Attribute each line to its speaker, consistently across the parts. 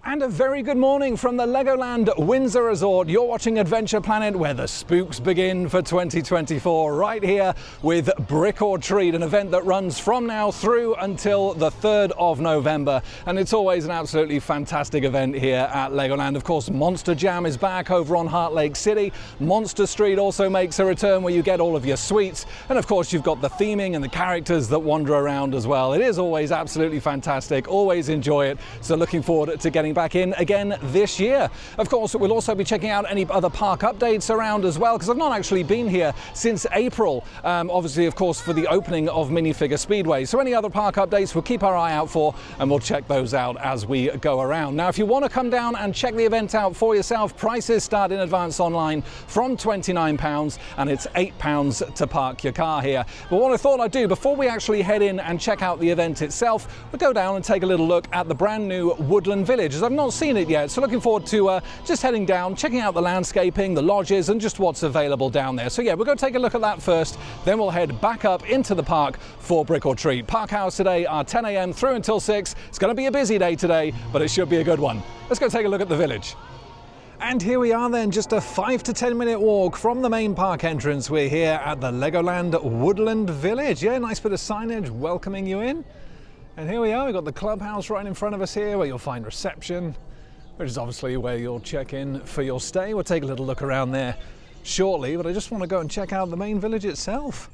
Speaker 1: And a very good morning from the Legoland Windsor Resort. You're watching Adventure Planet, where the spooks begin for 2024, right here with Brick or Treat, an event that runs from now through until the 3rd of November. And it's always an absolutely fantastic event here at Legoland. Of course, Monster Jam is back over on Heart Lake City. Monster Street also makes a return, where you get all of your sweets. And of course, you've got the theming and the characters that wander around as well. It is always absolutely fantastic. Always enjoy it. So looking forward to getting back in again this year. Of course, we'll also be checking out any other park updates around as well, because I've not actually been here since April, obviously, of course, for the opening of Minifigure Speedway. So any other park updates we'll keep our eye out for, and we'll check those out as we go around. Now, if you want to come down and check the event out for yourself, prices start in advance online from £29, and it's £8 to park your car here. But what I thought I'd do before we actually head in and check out the event itself, we'll go down and take a little look at the brand new Woodland Village, as I've not seen it yet. So looking forward to just heading down, checking out the landscaping, the lodges, and just what's available down there. So yeah, we'll go take a look at that first, then we'll head back up into the park for Brick or Treat. Park hours today are 10 AM through until 6. It's going to be a busy day today, but it should be a good one. Let's go take a look at the village. And here we are then, just a 5 to 10 minute walk from the main park entrance. We're here at the Legoland Woodland Village. Yeah, nice bit of signage welcoming you in. And here we are, we've got the clubhouse right in front of us here, where you'll find reception, which is obviously where you'll check in for your stay. We'll take a little look around there shortly, but I just want to go and check out the main village itself.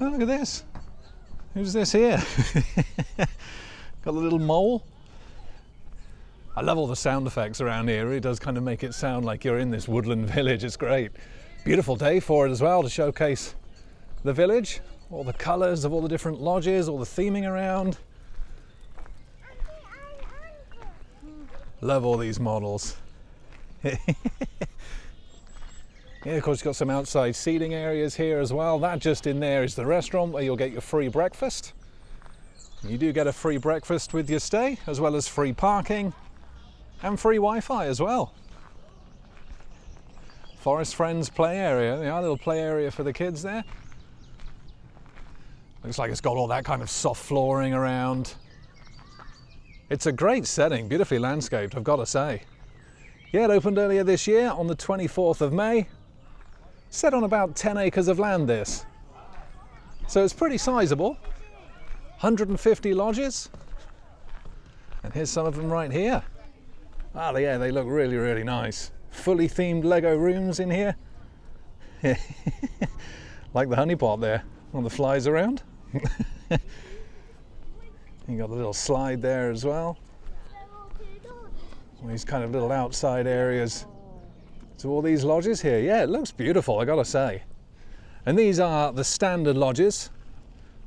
Speaker 1: Oh, look at this. Who's this here? Got a little mole. I love all the sound effects around here. It really does kind of make it sound like you're in this woodland village. It's great. Beautiful day for it as well, to showcase the village. All the colours of all the different lodges, all the theming around. Love all these models. Yeah, of course, you've got some outside seating areas here as well. That just in there is the restaurant, where you'll get your free breakfast. You do get a free breakfast with your stay, as well as free parking and free Wi-Fi as well. Forest Friends play area. Yeah, a little play area for the kids there. Looks like it's got all that kind of soft flooring around. It's a great setting, beautifully landscaped, I've got to say. Yeah, it opened earlier this year on the 24th of May. Set on about 10 acres of land, this. So it's pretty sizable. 150 lodges. And here's some of them right here. Ah, yeah, they look really, really nice. Fully themed Lego rooms in here. Like the honeypot there, on the flies around. You got the little slide there as well. These kind of little outside areas to all these lodges here. Yeah, it looks beautiful, I gotta say. And these are the standard lodges.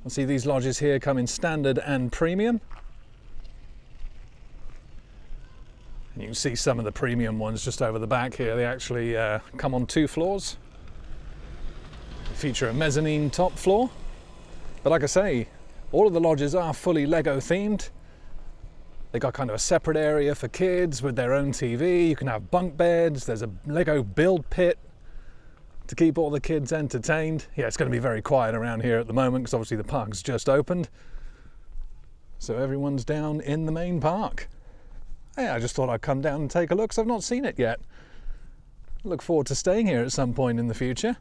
Speaker 1: You'll see these lodges here come in standard and premium. And you can see some of the premium ones just over the back here. They actually come on 2 floors. Feature a mezzanine top floor. But like I say, all of the lodges are fully Lego themed. They got kind of a separate area for kids with their own TV. You can have bunk beds. There's a Lego build pit to keep all the kids entertained. Yeah, it's going to be very quiet around here at the moment, because obviously the park's just opened. So everyone's down in the main park. Yeah, I just thought I'd come down and take a look, because I've not seen it yet. Look forward to staying here at some point in the future.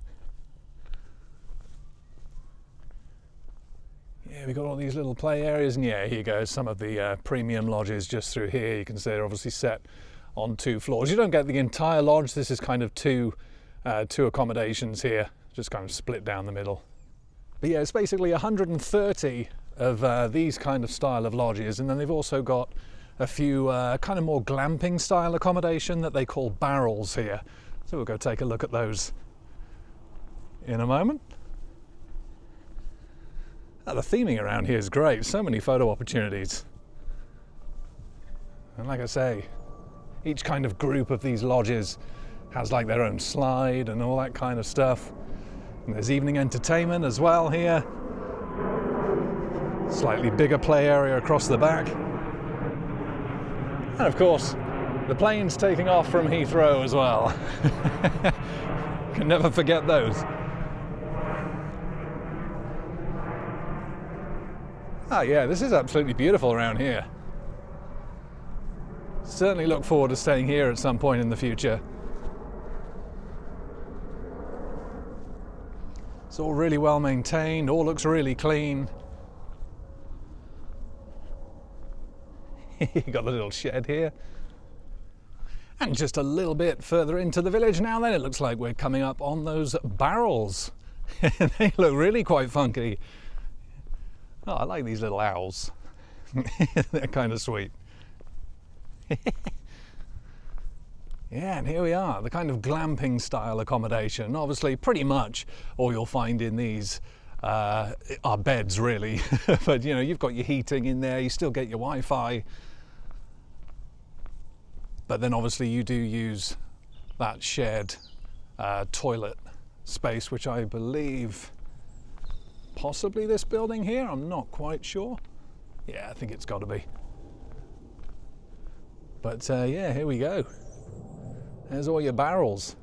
Speaker 1: Yeah, we've got all these little play areas, and yeah, here goes some of the premium lodges just through here. You can see they're obviously set on 2 floors. You don't get the entire lodge. This is kind of two accommodations here, just kind of split down the middle. But yeah, it's basically 130 of these kind of style of lodges, and then they've also got a few kind of more glamping style accommodation that they call barrels here. So we'll go take a look at those in a moment. Oh, the theming around here is great. So many photo opportunities. And like I say, each kind of group of these lodges has like their own slide and all that kind of stuff. And there's evening entertainment as well here. Slightly bigger play area across the back. And of course, the planes taking off from Heathrow as well. Can never forget those. Ah, yeah, this is absolutely beautiful around here. Certainly look forward to staying here at some point in the future. It's all really well maintained, all looks really clean. You got the little shed here. And just a little bit further into the village now then, it looks like we're coming up on those barrels. They look really quite funky. Oh, I like these little owls. They're kind of sweet. Yeah, and here we are, the kind of glamping style accommodation. Obviously, pretty much all you'll find in these are beds, really. But, you know, you've got your heating in there, you still get your Wi-Fi. But then, obviously, you do use that shared toilet space, which I believe possibly this building here. I'm not quite sure. Yeah, I think it's got to be. But, yeah, here we go. There's all your barrels.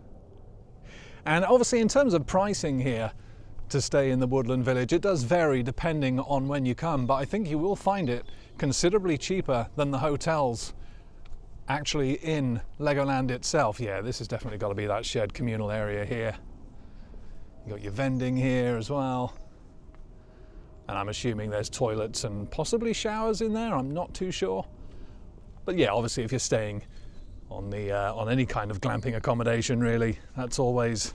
Speaker 1: And obviously in terms of pricing here to stay in the Woodland Village, it does vary depending on when you come, but I think you will find it considerably cheaper than the hotels actually in Legoland itself. Yeah, this has definitely got to be that shared communal area here. You got your vending here as well. And I'm assuming there's toilets and possibly showers in there, I'm not too sure. But yeah, obviously if you're staying on any kind of glamping accommodation, really, that's always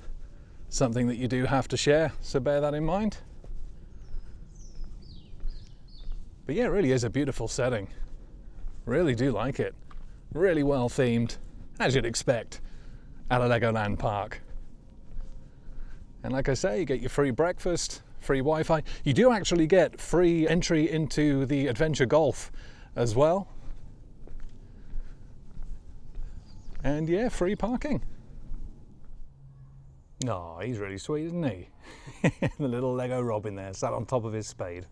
Speaker 1: something that you do have to share, so bear that in mind. But yeah, it really is a beautiful setting. Really do like it. Really well themed, as you'd expect at a Legoland park. And like I say, you get your free breakfast, free Wi-Fi. You do actually get free entry into the adventure golf as well. And yeah, free parking. Oh, he's really sweet, isn't he? The little Lego Robin there, sat on top of his spade.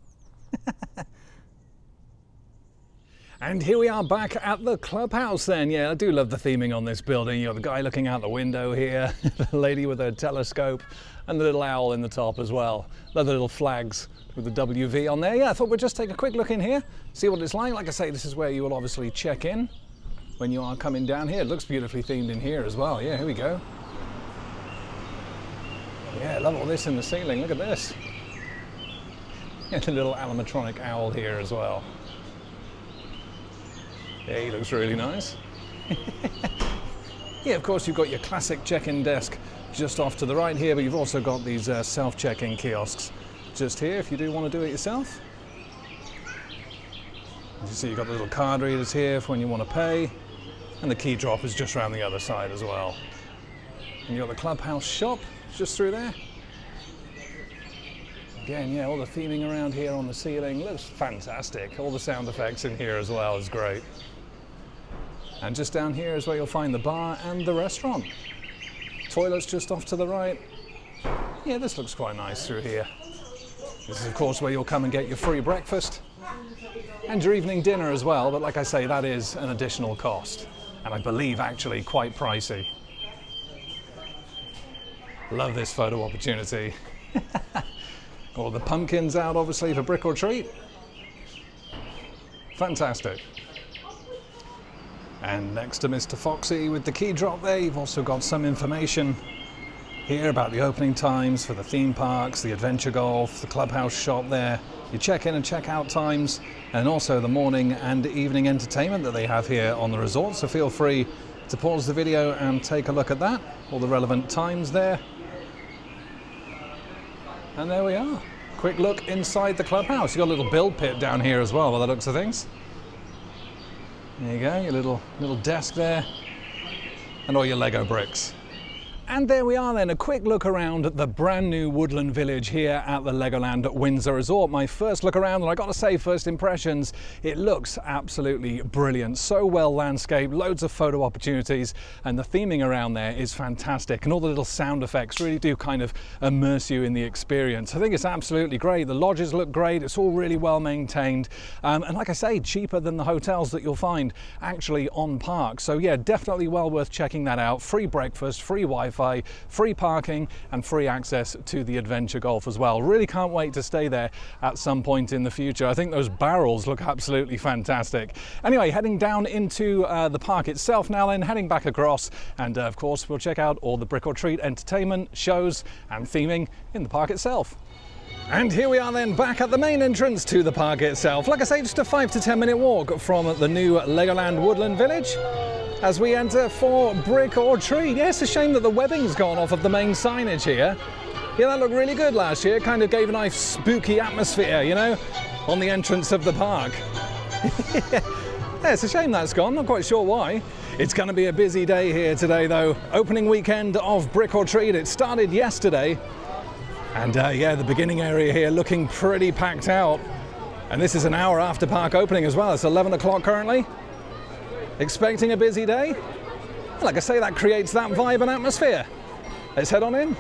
Speaker 1: And here we are back at the clubhouse then. Yeah, I do love the theming on this building. You got the guy looking out the window here, the lady with her telescope, and the little owl in the top as well. Love the little flags with the WV on there. Yeah, I thought we'd just take a quick look in here, see what it's like. Like I say, this is where you will obviously check in when you are coming down here. It looks beautifully themed in here as well. Yeah, here we go. Yeah, I love all this in the ceiling. Look at this. Yeah, the little animatronic owl here as well. Yeah, he looks really nice. Yeah, of course, you've got your classic check-in desk just off to the right here, but you've also got these self-check-in kiosks just here if you do want to do it yourself. As you see, you've got the little card readers here for when you want to pay, and the key drop is just around the other side as well. And you've got the clubhouse shop just through there. Again, yeah, all the theming around here on the ceiling looks fantastic. All the sound effects in here as well is great. And just down here is where you'll find the bar and the restaurant. Toilets just off to the right. Yeah, this looks quite nice through here. This is, of course, where you'll come and get your free breakfast and your evening dinner as well, but like I say, that is an additional cost, and I believe actually quite pricey. Love this photo opportunity. All the pumpkins out, obviously, for Brick or Treat. Fantastic. And next to Mr. Foxy with the key drop there, you've also got some information here about the opening times for the theme parks, the adventure golf, the clubhouse shop there, your check-in and check-out times, and also the morning and evening entertainment that they have here on the resort. So feel free to pause the video and take a look at that, all the relevant times there. And there we are. Quick look inside the clubhouse. You've got a little build pit down here as well, by the looks of things. There you go, your little desk there, and all your Lego bricks. And there we are then, a quick look around the brand new Woodland Village here at the Legoland Windsor Resort. My first look around, and I got to say, first impressions, it looks absolutely brilliant. So well landscaped, loads of photo opportunities, and the theming around there is fantastic. And all the little sound effects really do kind of immerse you in the experience. I think it's absolutely great. The lodges look great. It's all really well maintained. And like I say, cheaper than the hotels that you'll find actually on park. So yeah, definitely well worth checking that out. Free breakfast, free Wi-Fi, Wi-Fi, free parking and free access to the adventure golf as well. Really can't wait to stay there at some point in the future. I think those barrels look absolutely fantastic. Anyway, heading down into the park itself now, then heading back across, and of course we'll check out all the Brick or Treat entertainment, shows and theming in the park itself. And here we are then back at the main entrance to the park itself. Like I say, just a 5 to 10 minute walk from the new Legoland Woodland Village as we enter for Brick or Treat. Yeah, it's a shame that the webbing's gone off of the main signage here. Yeah, that looked really good last year. Kind of gave a nice spooky atmosphere, you know, on the entrance of the park. Yeah, it's a shame that's gone. Not quite sure why. It's going to be a busy day here today though. Opening weekend of Brick or Treat. It started yesterday. And yeah, the beginning area here looking pretty packed out. And this is an hour after park opening as well. It's 11 o'clock currently. Expecting a busy day. Like I say, that creates that vibe and atmosphere. Let's head on in.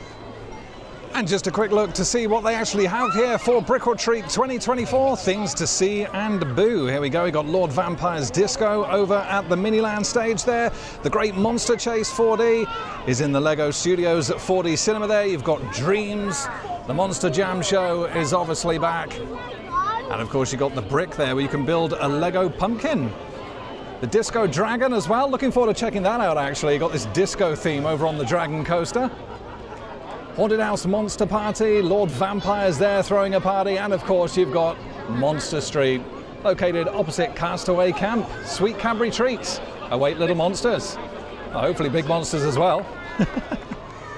Speaker 1: And just a quick look to see what they actually have here for Brick or Treat 2024. Things to see and boo. Here we go. We got Lord Vampire's Disco over at the Miniland stage there. The Great Monster Chase 4D is in the LEGO Studios 4D cinema there. You've got Dreams. The Monster Jam Show is obviously back. And of course you've got the Brick there where you can build a Lego pumpkin. The Disco Dragon as well. Looking forward to checking that out actually. You got this disco theme over on the Dragon Coaster. Haunted House Monster Party, Lord Vampire's there throwing a party, and of course you've got Monster Street, located opposite Castaway Camp. Sweet Cadbury treats await little monsters. Well, hopefully big monsters as well.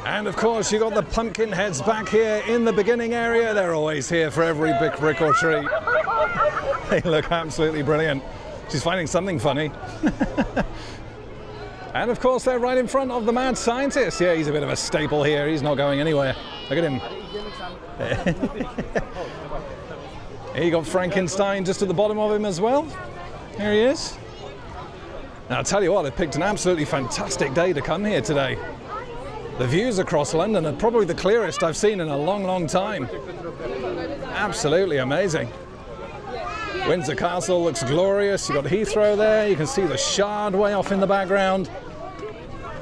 Speaker 1: And of course you've got the pumpkin heads back here in the beginning area. They're always here for every big Brick or Treat. They look absolutely brilliant. She's finding something funny. And of course they're right in front of the Mad Scientist. Yeah, he's a bit of a staple here. He's not going anywhere. Look at him. Here you got Frankenstein just at the bottom of him as well. Here he is. Now I'll tell you what, I've picked an absolutely fantastic day to come here today. The views across London are probably the clearest I've seen in a long, long time. Absolutely amazing. Windsor Castle looks glorious. You've got Heathrow there. You can see the Shard way off in the background.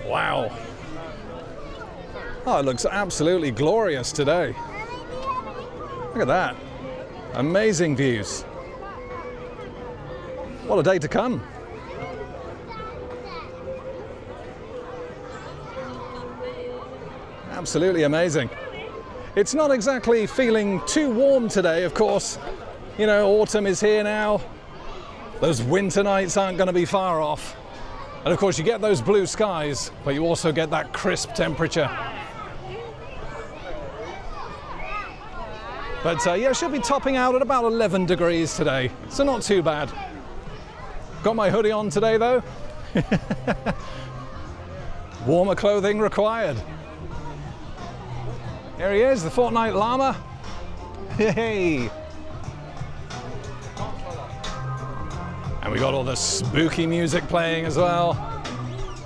Speaker 1: Wow. Oh, it looks absolutely glorious today. Look at that. Amazing views. What a day to come. Absolutely amazing. It's not exactly feeling too warm today, of course. You know, autumn is here now. Those winter nights aren't going to be far off. And of course you get those blue skies, but you also get that crisp temperature. But yeah, it should be topping out at about 11 degrees today, so not too bad. Got my hoodie on today though. Warmer clothing required. Here he is, the Fortnite Llama. Hey! And we got all the spooky music playing as well.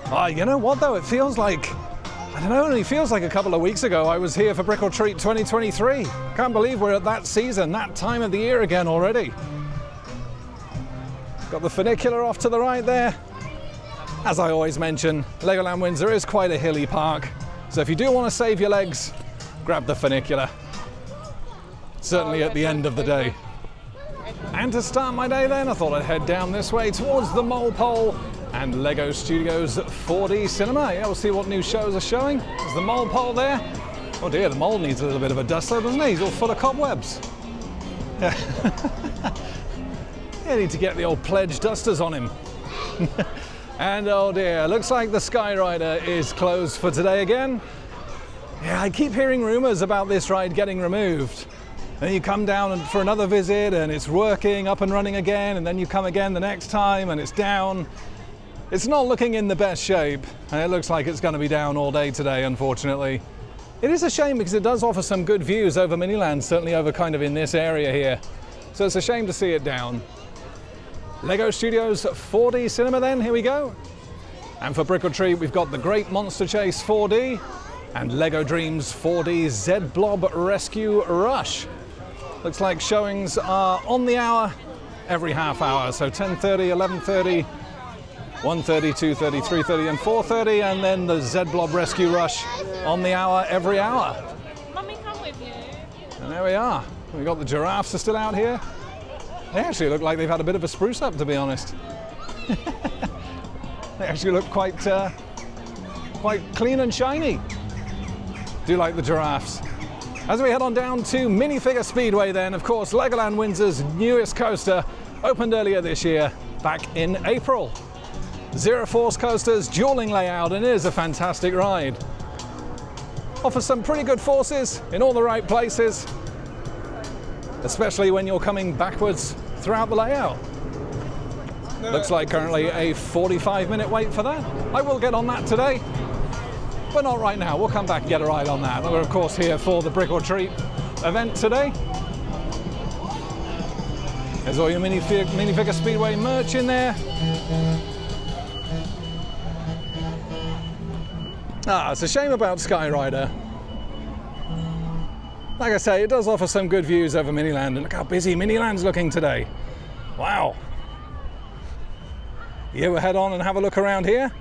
Speaker 1: Oh, you know what though? It feels like, I don't know, it only feels like a couple of weeks ago I was here for Brick or Treat 2023. Can't believe we're at that season, that time of the year again already. Got the funicular off to the right there. As I always mention, Legoland Windsor is quite a hilly park. So if you do want to save your legs, grab the funicular. Certainly at the end of the day. And to start my day then, I thought I'd head down this way towards the Mole Pole and LEGO Studios 4D Cinema. Yeah, we'll see what new shows are showing. There's the Mole Pole there. Oh dear, the mole needs a little bit of a dust though, doesn't he? He's all full of cobwebs. Yeah, yeah, need to get the old pledge dusters on him. And oh dear, looks like the Skyrider is closed for today again. Yeah, I keep hearing rumours about this ride getting removed. Then you come down for another visit and it's working, up and running again, and then you come again the next time and it's down. It's not looking in the best shape, and it looks like it's going to be down all day today, unfortunately. It is a shame because it does offer some good views over Miniland, certainly over kind of in this area here. So it's a shame to see it down. LEGO Studios 4D Cinema then, here we go. And for Brick or Treat, we've got the Great Monster Chase 4D and LEGO Dreams 4D Z-Blob Rescue Rush. Looks like showings are on the hour every half hour, so 10:30, 11:30, 1:30, 2:30, 3:30 and 4:30, and then the Z-Blob Rescue Rush on the hour every hour.
Speaker 2: Mummy, come with you.
Speaker 1: And there we are. We've got the giraffes are still out here. They actually look like they've had a bit of a spruce up, to be honest. They actually look quite clean and shiny. Do like the giraffes. As we head on down to Minifigure Speedway then, of course, Legoland Windsor's newest coaster opened earlier this year, back in April. Zero Force coasters, dueling layout, and it is a fantastic ride. Offers some pretty good forces in all the right places, especially when you're coming backwards throughout the layout. Looks like currently a 45-minute wait for that. I will get on that today, but not right now. We'll come back and get a ride on that. We're of course here for the Brick or Treat event today. There's all your Minifigure Speedway merch in there. It's a shame about Skyrider. Like I say, it does offer some good views over Miniland, and look how busy Miniland's looking today. Wow. You ever head on and have a look around here?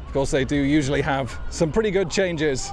Speaker 1: Of course, they do usually have some pretty good changes.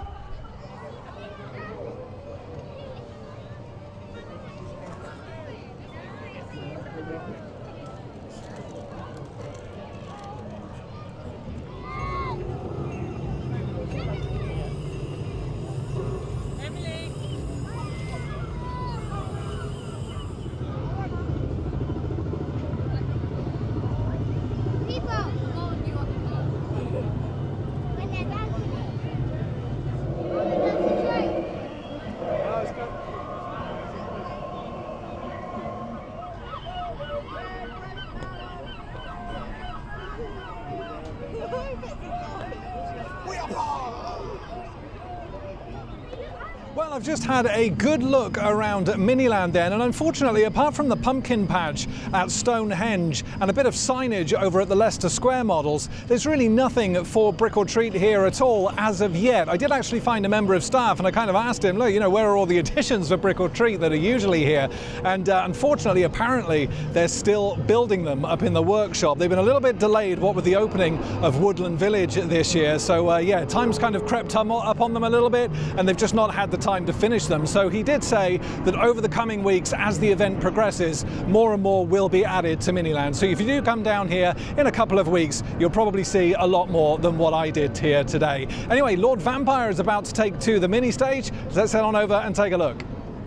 Speaker 1: Well, I've just had a good look around Miniland then, and unfortunately, apart from the pumpkin patch at Stonehenge and a bit of signage over at the Leicester Square models, there's really nothing for Brick or Treat here at all as of yet. I did actually find a member of staff, and I kind of asked him, look, you know, where are all the additions for Brick or Treat that are usually here? And unfortunately, apparently, they're still building them up in the workshop. They've been a little bit delayed, what with the opening of Woodland Village this year. So yeah, time's kind of crept up on them a little bit, and they've just not had the time to finish them. So he did say that over the coming weeks, as the event progresses, more and more will be added to Miniland. So if you do come down here in a couple of weeks, you'll probably see a lot more than what I did here today. Anyway, Lord Vampire is about to take to the mini stage. Let's head on over and take a look.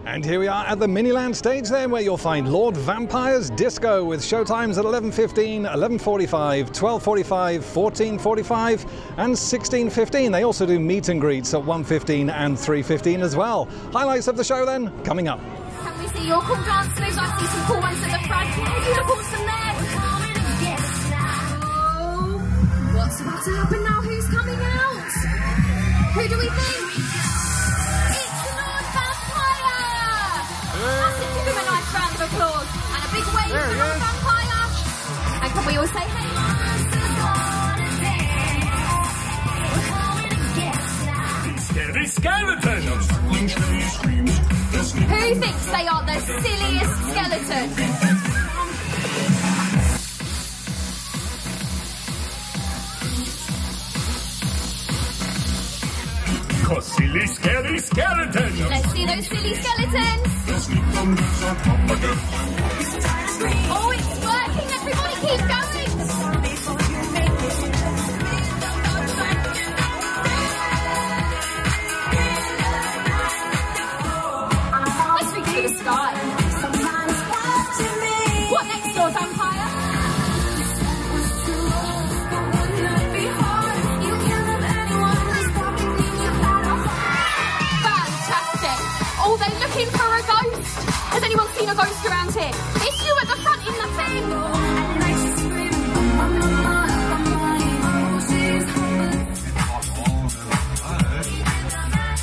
Speaker 1: And here we are at the Miniland stage then, where you'll find Lord Vampire's Disco with showtimes at 11:15, 11:45, 12:45, 14:45 and 16:15. They also do meet and greets at 1:15 and 3:15 as well. Highlights of the show then, coming up.
Speaker 3: Can we see your cool dance moves? I see some cool ones at the front. Unicorns from there. Oh, what's about to happen now? Who's coming out? Who do we think? Give him a nice round of applause and a big wave for Lord Vampire. And can we all say hey?
Speaker 4: Scary skeletons!
Speaker 3: Who thinks they are the silliest skeletons?
Speaker 4: Silly, scary skeletons!
Speaker 3: Let's see those silly skeletons! Oh, it's working! Everybody keep going! Let's reach for the sky. What next, Lord Vampire? Oh, they're looking for a ghost. Has anyone seen a ghost around here? It's you at the front in the thing.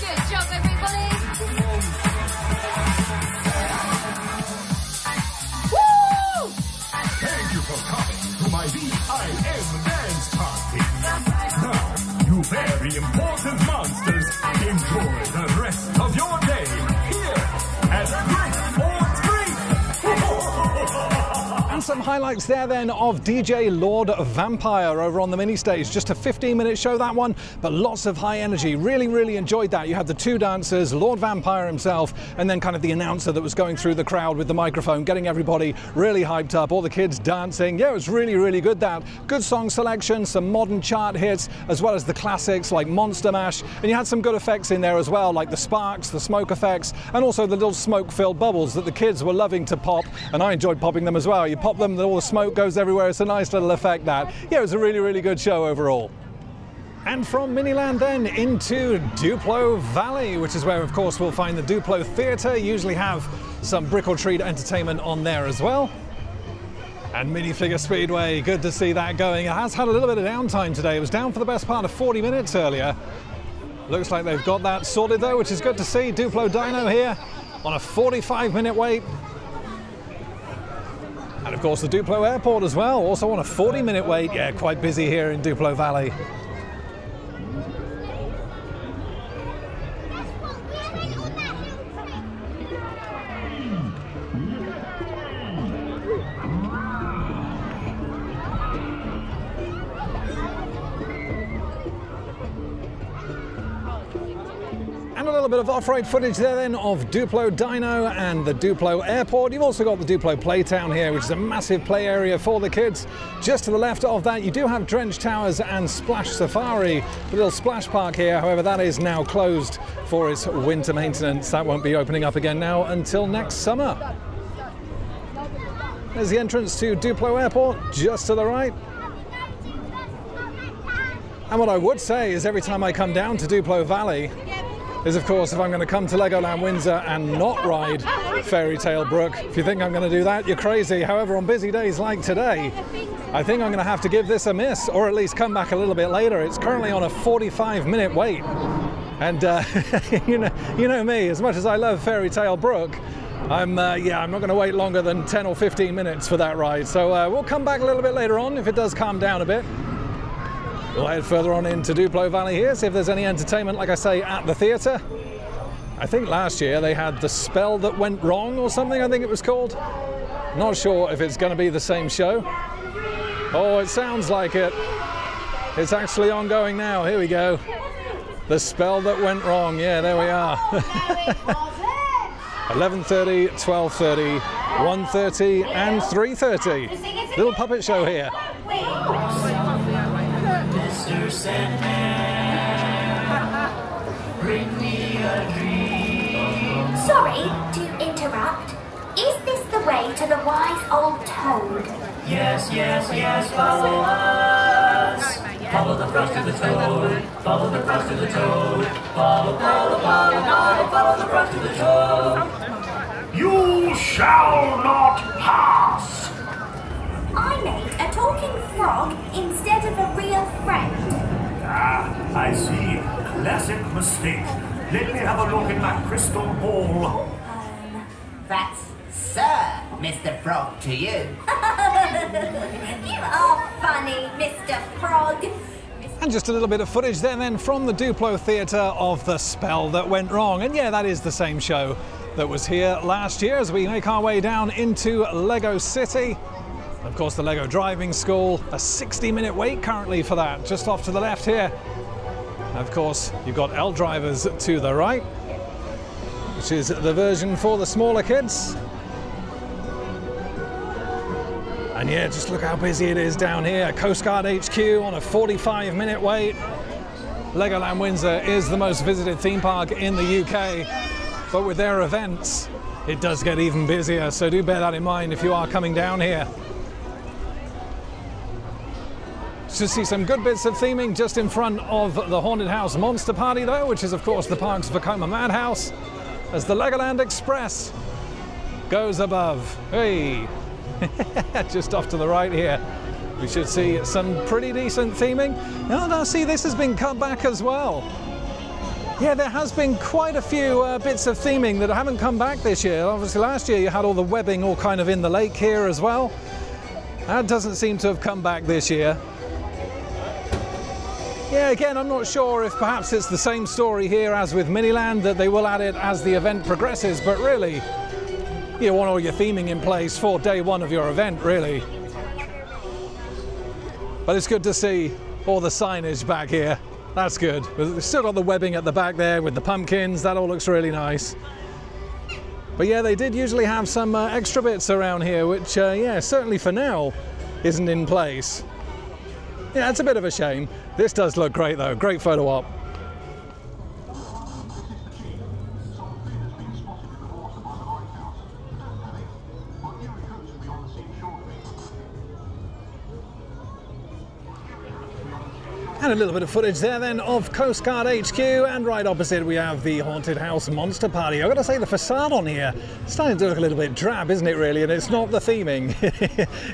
Speaker 3: Good job, everybody. Woo!
Speaker 4: Thank you for coming to my VIM dance party. Now, you very important monsters, enjoy the rest of your day here at Brick or Treat.
Speaker 1: And some highlights there then of DJ Lord Vampire over on the mini stage. Just a 15-minute show, that one, but lots of high energy. Really enjoyed that. You had the two dancers, Lord Vampire himself, and then kind of the announcer that was going through the crowd with the microphone, getting everybody really hyped up, all the kids dancing. Yeah, it was really good, that. Good song selection, some modern chart hits, as well as the classics like Monster Mash, and you had some good effects in there as well, like the sparks, the smoke effects, and also the little smoke-filled bubbles that the kids were loving to pop, and I enjoyed popping them as well. You pop them, all the smoke goes everywhere. It's a nice little effect, that. Yeah, it was a really good show overall. And from Miniland then into Duplo Valley, which is where, of course, we'll find the Duplo Theatre. Usually have some Brick or Treat entertainment on there as well. And Minifigure Speedway, good to see that going. It has had a little bit of downtime today. It was down for the best part of 40 minutes earlier. Looks like they've got that sorted though, which is good to see. Duplo Dino here on a 45-minute wait. And of course the Duplo Airport as well, also on a 40-minute wait. Yeah, quite busy here in Duplo Valley. And a little bit of off-road footage there then of Duplo Dino and the Duplo Airport. You've also got the Duplo Playtown here, which is a massive play area for the kids. Just to the left of that, you do have Drench Towers and Splash Safari, the little splash park here. However, that is now closed for its winter maintenance. That won't be opening up again now until next summer. There's the entrance to Duplo Airport, just to the right. And what I would say is every time I come down to Duplo Valley, is of course if I'm going to come to Legoland Windsor and not ride Fairy Tale Brook. If you think I'm going to do that, you're crazy. However, on busy days like today, I think I'm going to have to give this a miss, or at least come back a little bit later. It's currently on a 45-minute wait. And you know me, as much as I love Fairy Tale Brook, I'm not going to wait longer than 10 or 15 minutes for that ride. So we'll come back a little bit later on if it does calm down a bit. We'll head further on into Duplo Valley here, see if there's any entertainment, like I say, at the theatre. I think last year they had The Spell That Went Wrong or something, I think it was called. Not sure if it's going to be the same show. Oh, it sounds like it. It's actually ongoing now. Here we go. The Spell That Went Wrong. Yeah, there we are. 11:30, 12:30, 1:30 and 3:30. Little puppet show here. Mr. Sandman, bring me a dream.
Speaker 5: Sorry to interrupt. Is this the way to the wise old toad?
Speaker 6: Yes, follow us. Follow the frost to the toad. Follow the frost to the toad. Follow the frost to the toad.
Speaker 4: You shall not pass.
Speaker 5: I made a talking frog instead of a real friend.
Speaker 4: Ah, I see. Classic mistake. Let me have a look in my crystal ball.
Speaker 7: That's Sir Mr. Frog to you.
Speaker 5: You are funny, Mr. Frog.
Speaker 1: And just a little bit of footage then from the Duplo Theatre of The Spell That Went Wrong. And yeah, that is the same show that was here last year as we make our way down into Lego City. Of course, the Lego Driving School, a 60-minute wait currently for that, just off to the left here. Of course, you've got L Drivers to the right, which is the version for the smaller kids. And yeah, just look how busy it is down here. Coast Guard HQ on a 45-minute wait. Legoland Windsor is the most visited theme park in the UK, but with their events, it does get even busier, so do bear that in mind if you are coming down here. To see some good bits of theming just in front of the Haunted House Monster Party though, which is of course the park's Vekoma Madhouse, as the Legoland Express goes above. Hey, just off to the right here, we should see some pretty decent theming. Oh, now see, this has been cut back as well. Yeah, there has been quite a few bits of theming that haven't come back this year. Obviously last year you had all the webbing all kind of in the lake here as well. That doesn't seem to have come back this year. Yeah, again, I'm not sure if perhaps it's the same story here as with Miniland, that they will add it as the event progresses, but really, you want all your theming in place for day one of your event, really. But it's good to see all the signage back here. That's good. We've still got the webbing at the back there with the pumpkins. That all looks really nice. But yeah, they did usually have some extra bits around here, which, yeah, certainly for now isn't in place. Yeah, it's a bit of a shame. This does look great though. Great photo op. And a little bit of footage there then of Coast Guard HQ, and right opposite we have the Haunted House Monster Party. I've got to say the facade on here is starting to look a little bit drab, isn't it really? And it's not the theming.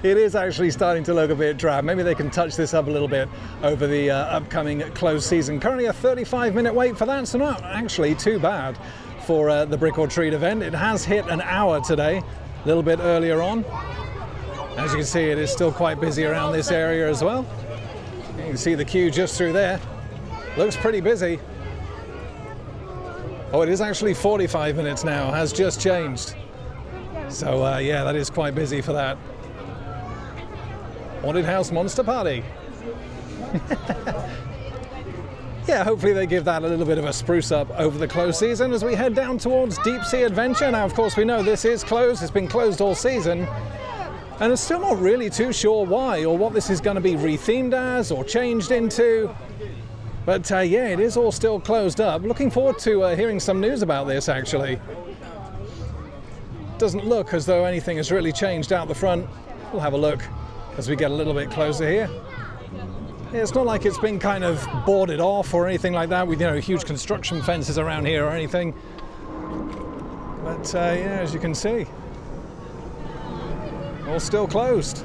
Speaker 1: It is actually starting to look a bit drab. Maybe they can touch this up a little bit over the upcoming closed season. Currently a 35-minute wait for that, so not actually too bad for the Brick or Treat event. It has hit an hour today, a little bit earlier on. As you can see, it is still quite busy around this area as well. You can see the queue just through there. Looks pretty busy. Oh, it is actually 45 minutes now, has just changed. So yeah, that is quite busy for that. Haunted House Monster Party. Yeah, hopefully they give that a little bit of a spruce up over the closed season as we head down towards Deep Sea Adventure. Now, of course, we know this is closed. It's been closed all season. And I'm still not really too sure why or what this is going to be rethemed as or changed into. But yeah, it is all still closed up. Looking forward to hearing some news about this, actually. Doesn't look as though anything has really changed out the front. We'll have a look as we get a little bit closer here. Yeah, it's not like it's been kind of boarded off or anything like that with, you know, huge construction fences around here or anything. But yeah, as you can see, all still closed.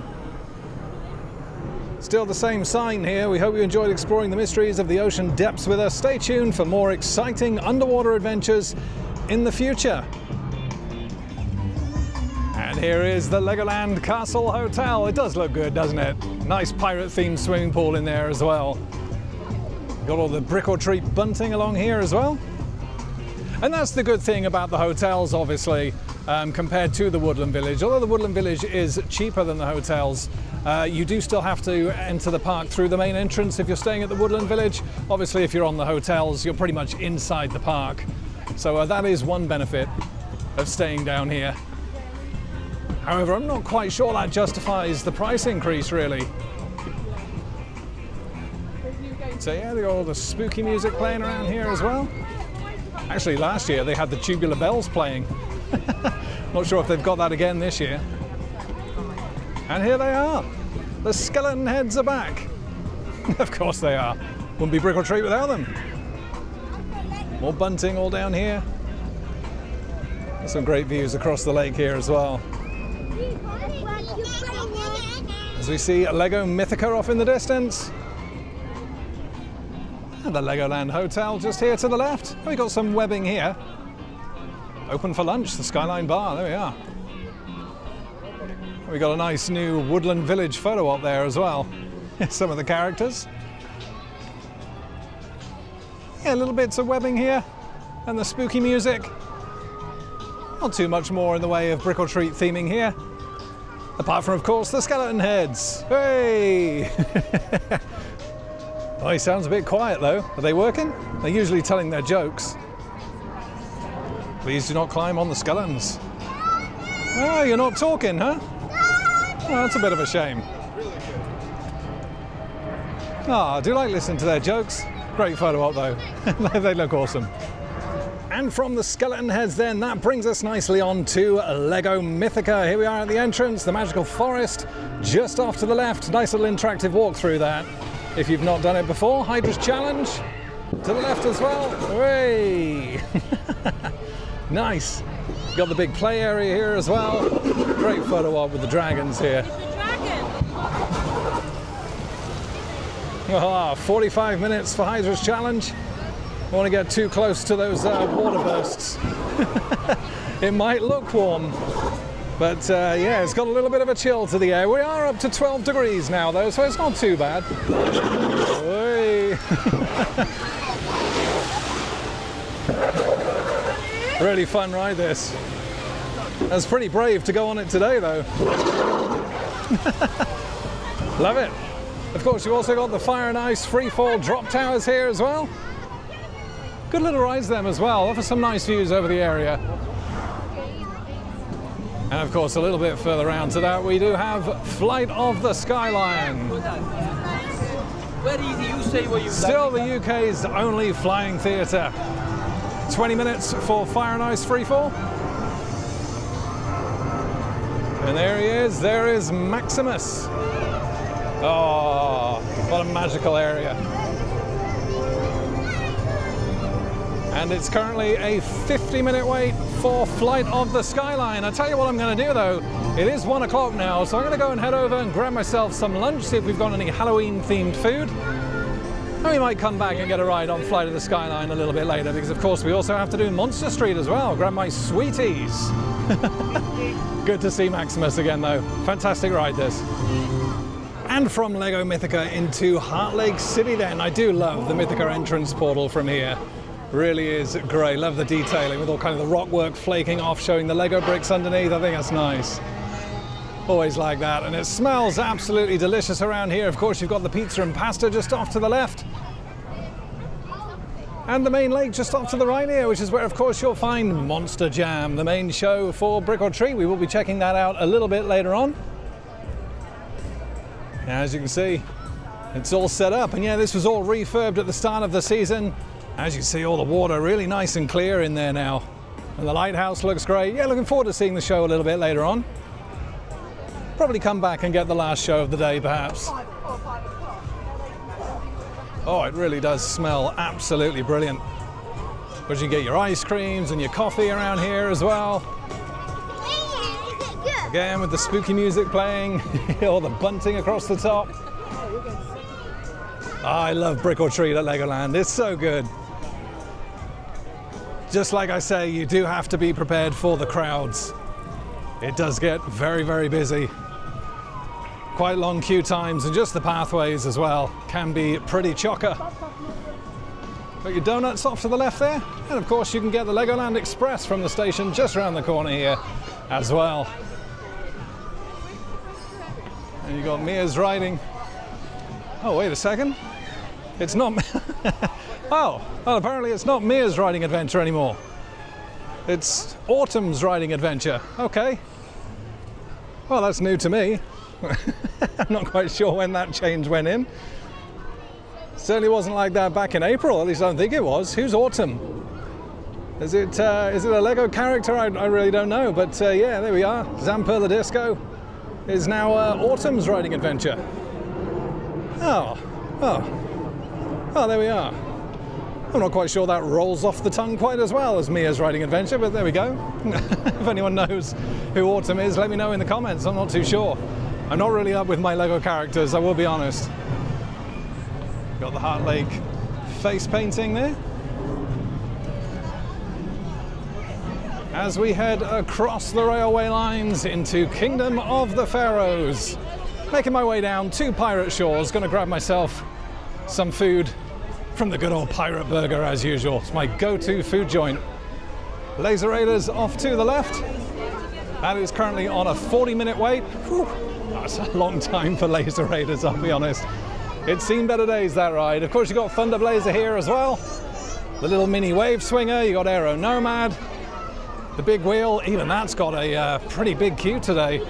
Speaker 1: Still the same sign here. We hope you enjoyed exploring the mysteries of the ocean depths with us. Stay tuned for more exciting underwater adventures in the future. And here is the Legoland Castle Hotel. It does look good, doesn't it? Nice pirate-themed swimming pool in there as well. Got all the Brick or Treat bunting along here as well. And that's the good thing about the hotels, obviously, compared to the Woodland Village. Although the Woodland Village is cheaper than the hotels, you do still have to enter the park through the main entrance if you're staying at the Woodland Village. Obviously, if you're on the hotels, you're pretty much inside the park. So that is one benefit of staying down here. However, I'm not quite sure that justifies the price increase, really. So yeah, they got all the spooky music playing around here as well. Actually, last year they had the tubular bells playing. Not sure if they've got that again this year. And here they are. The skeleton heads are back. Of course they are. Wouldn't be Brick or Treat without them. More bunting all down here. Some great views across the lake here as well. As we see Lego Mythica off in the distance. And the Legoland Hotel just here to the left. We've got some webbing here. Open for lunch, the Skyline Bar, there we are. We got a nice new Woodland Village photo op there as well. Some of the characters. Yeah, little bits of webbing here and the spooky music. Not too much more in the way of Brick or Treat theming here. Apart from, of course, the skeleton heads. Hey! Oh, he sounds a bit quiet though. Are they working? They're usually telling their jokes. Please do not climb on the skeletons. Oh, you're not talking, huh? Oh, that's a bit of a shame. Oh, I do like listening to their jokes. Great photo op though. They look awesome. And from the skeleton heads then, that brings us nicely on to Lego Mythica. Here we are at the entrance, the magical forest, just off to the left. Nice little interactive walk through that. If you've not done it before, Hydra's Challenge. To the left as well. Hooray! Nice. Got the big play area here as well. Great photo op with the dragons here. Oh, 45 minutes for Hydra's Challenge. I want to get too close to those water bursts. It might look warm, but yeah, it's got a little bit of a chill to the air. We are up to 12 degrees now though, so it's not too bad. Really fun ride this. That's pretty brave to go on it today though. Love it. Of course, you've also got the fire and ice free fall drop towers here as well. Good little rides them as well, offer some nice views over the area. And of course, a little bit further around to that, we do have Flight of the Skyline. Still the UK's only flying theatre. 20 minutes for fire and ice free fall. And there he is, there is Maximus. Oh, what a magical area. And it's currently a 50-minute wait for Flight of the Skyline. I'll tell you what I'm going to do though, it is 1 o'clock now, so I'm going to go and head over and grab myself some lunch, see if we've got any Halloween-themed food. And we might come back and get a ride on Flight of the Skyline a little bit later, because of course we also have to do Monster Street as well, grab my sweeties. Good to see Maximus again though, fantastic ride this. And from LEGO Mythica into Heart Lake City then. I do love the Mythica entrance portal from here. Really is great. Love the detailing with all kind of the rock work flaking off, showing the Lego bricks underneath. I think that's nice. Always like that. And it smells absolutely delicious around here. Of course, you've got the pizza and pasta just off to the left. And the main lake just off to the right here, which is where, of course, you'll find Monster Jam, the main show for Brick or Treat. We will be checking that out a little bit later on. As you can see, it's all set up. And yeah, this was all refurbed at the start of the season. As you see, all the water really nice and clear in there now. And the lighthouse looks great. Yeah, looking forward to seeing the show a little bit later on. Probably come back and get the last show of the day, perhaps. Oh, it really does smell absolutely brilliant. But you can get your ice creams and your coffee around here as well. Again, with the spooky music playing, all the bunting across the top. Oh, I love Brick or Treat at Legoland. It's so good. Just like I say, you do have to be prepared for the crowds. It does get very, very busy. Quite long queue times, and just the pathways as well can be pretty chocker. Got your donuts off to the left there. And of course, you can get the Legoland Express from the station just around the corner here as well. And you got Mia's riding. Oh, wait a second. It's not. Oh, well, apparently it's not Mia's riding adventure anymore. It's Autumn's riding adventure. Okay. Well, that's new to me. I'm not quite sure when that change went in. Certainly wasn't like that back in April. At least I don't think it was. Who's Autumn? Is it a Lego character? I really don't know. But yeah, there we are. Zamper the Disco is now Autumn's riding adventure. Oh, there we are. I'm not quite sure that rolls off the tongue quite as well as Mia's riding adventure, but there we go. If anyone knows who Autumn is, let me know in the comments. I'm not too sure. I'm not really up with my Lego characters, I will be honest. Got the Heart Lake face painting there. As we head across the railway lines into Kingdom of the Pharaohs. Making my way down to Pirate Shores, gonna grab myself some food from the good old Pirate Burger as usual. It's my go-to food joint. Laser Raiders off to the left. That is currently on a 40-minute wait. Whew, that's a long time for Laser Raiders, I'll be honest. It's seen better days, that ride. Of course, you've got Thunder Blazer here as well. The little mini wave swinger, you got Aero Nomad. The big wheel, even that's got a pretty big queue today.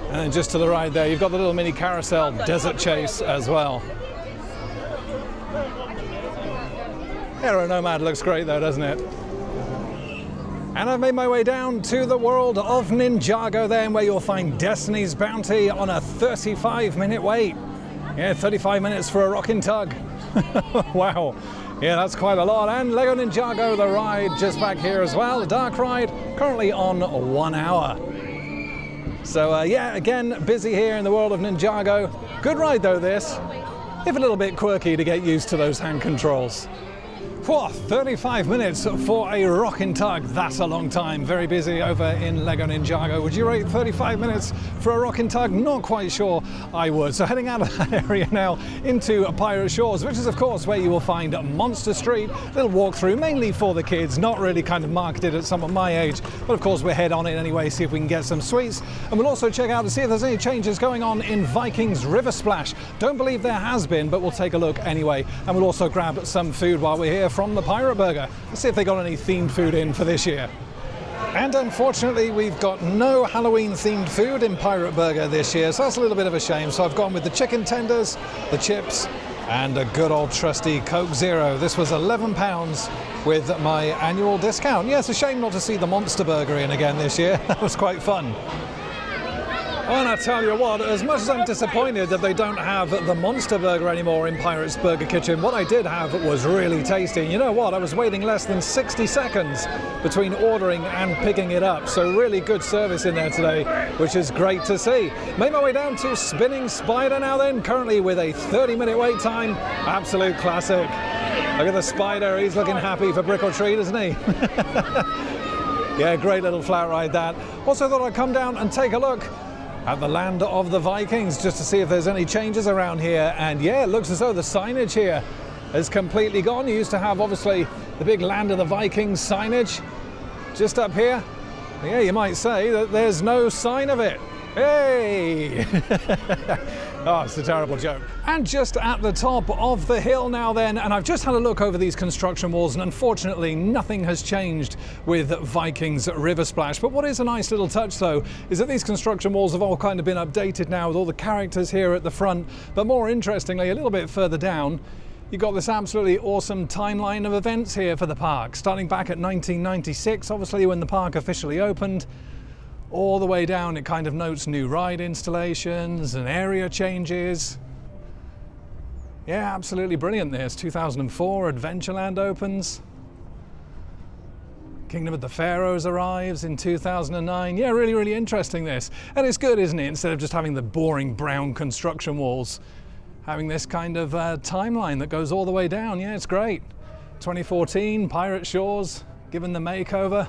Speaker 1: And then just to the right there, you've got the little mini carousel Desert Chase as well. Aero Nomad looks great though, doesn't it? And I've made my way down to the world of Ninjago then, where you'll find Destiny's Bounty on a 35-minute wait. Yeah, 35 minutes for a rockin' tug. Wow. Yeah, that's quite a lot. And Lego Ninjago, the ride just back here as well. The dark ride, currently on 1 hour. So yeah, again, busy here in the world of Ninjago. Good ride though this, if a little bit quirky to get used to those hand controls. Whoa, 35 minutes for a rockin' tug. That's a long time. Very busy over in Lego Ninjago. Would you rate 35 minutes for a rockin' tug? Not quite sure I would. So heading out of that area now into Pirate Shores, which is of course where you will find Monster Street. Little walkthrough, mainly for the kids, not really kind of marketed at someone my age. But of course we'll head on it anyway, see if we can get some sweets. And we'll also check out to see if there's any changes going on in Vikings River Splash. Don't believe there has been, but we'll take a look anyway. And we'll also grab some food while we're here from the Pirate Burger. Let's see if they got any themed food in for this year. And unfortunately, we've got no Halloween themed food in Pirate Burger this year, so that's a little bit of a shame. So I've gone with the chicken tenders, the chips, and a good old trusty Coke Zero. This was £11 with my annual discount. Yeah, it's a shame not to see the Monster Burger in again this year. That was quite fun. And I tell you what, as much as I'm disappointed that they don't have the Monster Burger anymore in Pirate's Burger Kitchen, what I did have was really tasty. You know what, I was waiting less than 60 seconds between ordering and picking it up. So really good service in there today, which is great to see. Made my way down to Spinning Spider now then, currently with a 30-minute wait time. Absolute classic. Look at the spider, he's looking happy for Brick or Treat, isn't he? Yeah, great little flat ride that. Also thought I'd come down and take a look at the Land of the Vikings, just to see if there's any changes around here. And yeah, it looks as though the signage here is completely gone. You used to have, obviously, the big Land of the Vikings signage just up here. Yeah, you might say that there's no sign of it. Hey! Oh, it's a terrible joke. And just at the top of the hill now then, and I've just had a look over these construction walls, and unfortunately nothing has changed with Vikings River Splash. But what is a nice little touch though, is that these construction walls have all kind of been updated now with all the characters here at the front. But more interestingly, a little bit further down, you've got this absolutely awesome timeline of events here for the park, starting back at 1996, obviously when the park officially opened. All the way down, it kind of notes new ride installations and area changes. Yeah, absolutely brilliant. There's 2004, Adventureland opens. Kingdom of the Pharaohs arrives in 2009. Yeah, really, really interesting this. And it's good, isn't it? Instead of just having the boring brown construction walls, having this kind of timeline that goes all the way down. Yeah, it's great. 2014, Pirate Shores, given the makeover.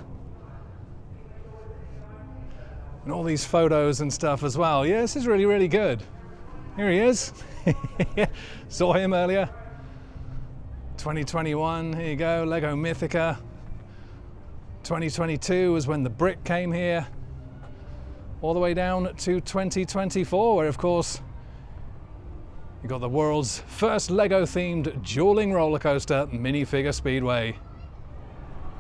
Speaker 1: And all these photos and stuff as well. Yeah, this is really, really good. Here he is. Saw him earlier. 2021, here you go, Lego Mythica. 2022 was when the brick came here. All the way down to 2024, where of course, you got the world's first Lego-themed dueling roller coaster, minifigure speedway.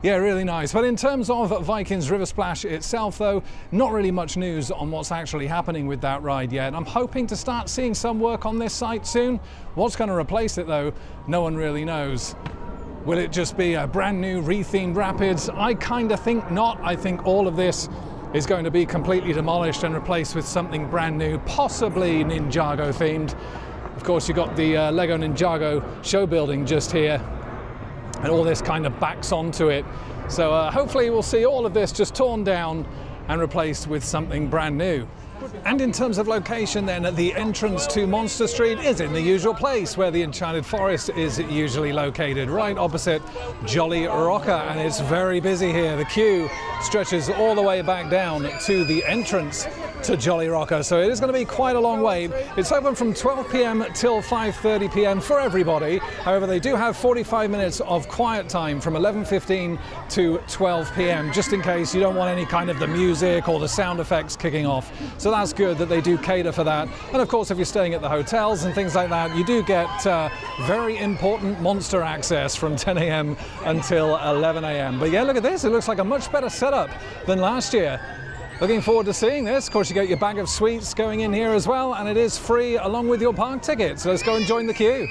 Speaker 1: Yeah, really nice. But in terms of Vikings River Splash itself, though, not really much news on what's actually happening with that ride yet. I'm hoping to start seeing some work on this site soon. What's going to replace it, though, no one really knows. Will it just be a brand new rethemed rapids? I kind of think not. I think all of this is going to be completely demolished and replaced with something brand new, possibly Ninjago themed. Of course, you've got the Lego Ninjago show building just here, and all this kind of backs onto it. So hopefully we'll see all of this just torn down and replaced with something brand new. And in terms of location then, the entrance to Monster Street is in the usual place where the Enchanted Forest is usually located, right opposite Jolly Rocker, and it's very busy here. The queue stretches all the way back down to the entrance to Jolly Rocker, so it is going to be quite a long wait. It's open from 12 p.m. till 5:30 p.m. for everybody. However, they do have 45 minutes of quiet time from 11:15 to 12 p.m. just in case you don't want any kind of the music or the sound effects kicking off. So that's good that they do cater for that. And of course, if you're staying at the hotels and things like that, you do get very important monster access from 10 a.m. until 11 a.m. But yeah, look at this. It looks like a much better setup than last year. Looking forward to seeing this. Of course, you get your bag of sweets going in here as well, and it is free along with your park ticket. So let's go and join the queue.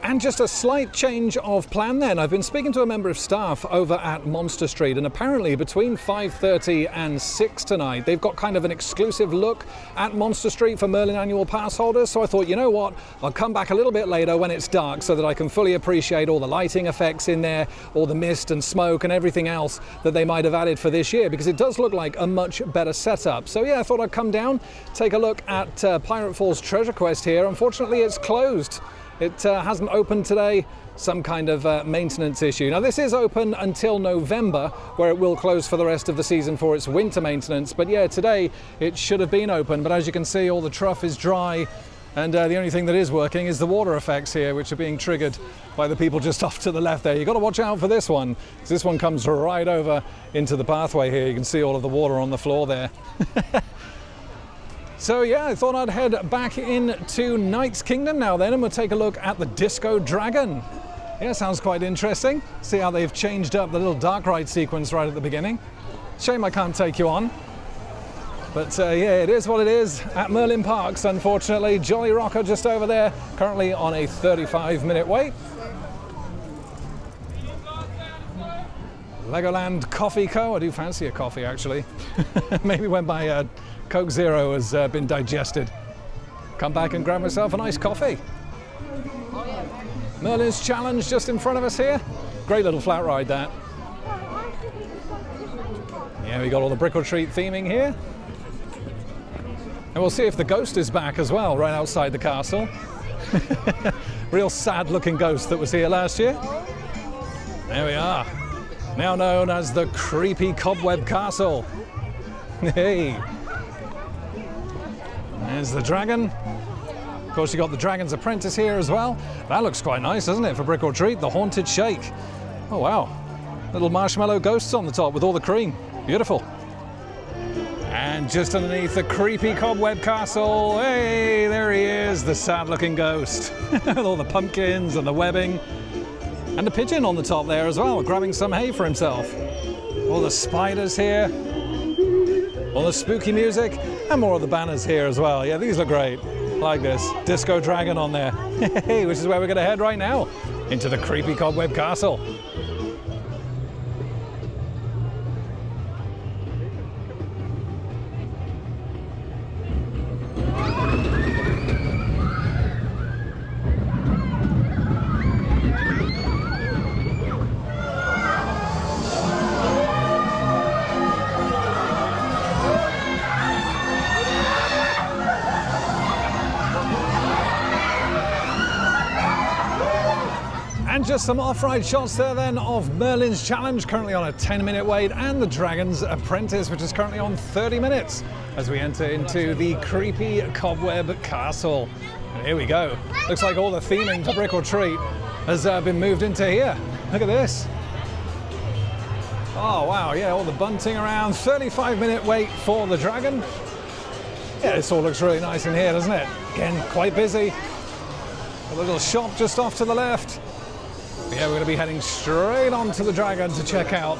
Speaker 1: And just a slight change of plan then. I've been speaking to a member of staff over at Monster Street, and apparently between 5:30 and 6 tonight, they've got kind of an exclusive look at Monster Street for Merlin annual pass holders. So I thought, you know what, I'll come back a little bit later when it's dark so that I can fully appreciate all the lighting effects in there, all the mist and smoke and everything else that they might have added for this year, because it does look like a much better setup. So yeah, I thought I'd come down, take a look at Pirate Falls Treasure Quest here. Unfortunately, it's closed It hasn't opened today, some kind of maintenance issue. Now this is open until November, where it will close for the rest of the season for its winter maintenance. But yeah, today it should have been open, but as you can see, all the trough is dry. And the only thing that is working is the water effects here, which are being triggered by the people just off to the left there. You've got to watch out for this one, because this one comes right over into the pathway here. You can see all of the water on the floor there. So yeah, I thought I'd head back into Knight's Kingdom now then, and we'll take a look at the Disco Dragon. Yeah, sounds quite interesting. See how they've changed up the little dark ride sequence right at the beginning. Shame I can't take you on. But yeah, it is what it is at Merlin Parks, unfortunately. Jolly Rocker just over there, currently on a 35-minute wait. Legoland Coffee Co. I do fancy a coffee, actually. Maybe when my Coke Zero has been digested. Come back and grab myself a nice coffee. Merlin's Challenge just in front of us here. Great little flat ride, that. Yeah, we got all the Brick or Treat theming here. And we'll see if the ghost is back as well, right outside the castle. Real sad looking ghost that was here last year. There we are. Now known as the Creepy Cobweb Castle. Hey. There's the dragon. Of course, you got the Dragon's Apprentice here as well. That looks quite nice, doesn't it, for Brick or Treat? The Haunted Shake. Oh, wow. Little marshmallow ghosts on the top with all the cream. Beautiful. And just underneath the Creepy Cobweb Castle, hey, there he is, the sad-looking ghost. With all the pumpkins and the webbing. And a pigeon on the top there as well, grabbing some hay for himself. All the spiders here. All the spooky music. And more of the banners here as well. Yeah, these look great. Like this. Disco Dragon on there. Which is where we're going to head right now. Into the Creepy Cobweb Castle. And just some off-ride shots there then of Merlin's Challenge, currently on a 10-minute wait, and the Dragon's Apprentice, which is currently on 30 minutes as we enter into the Creepy Cobweb Castle. And here we go. Looks like all the theming for Brick or Treat has been moved into here. Look at this. Oh wow, yeah, all the bunting around. 35-minute wait for the dragon. Yeah, this all looks really nice in here, doesn't it? Again, quite busy. A little shop just off to the left. Yeah, we're going to be heading straight on to the dragon to check out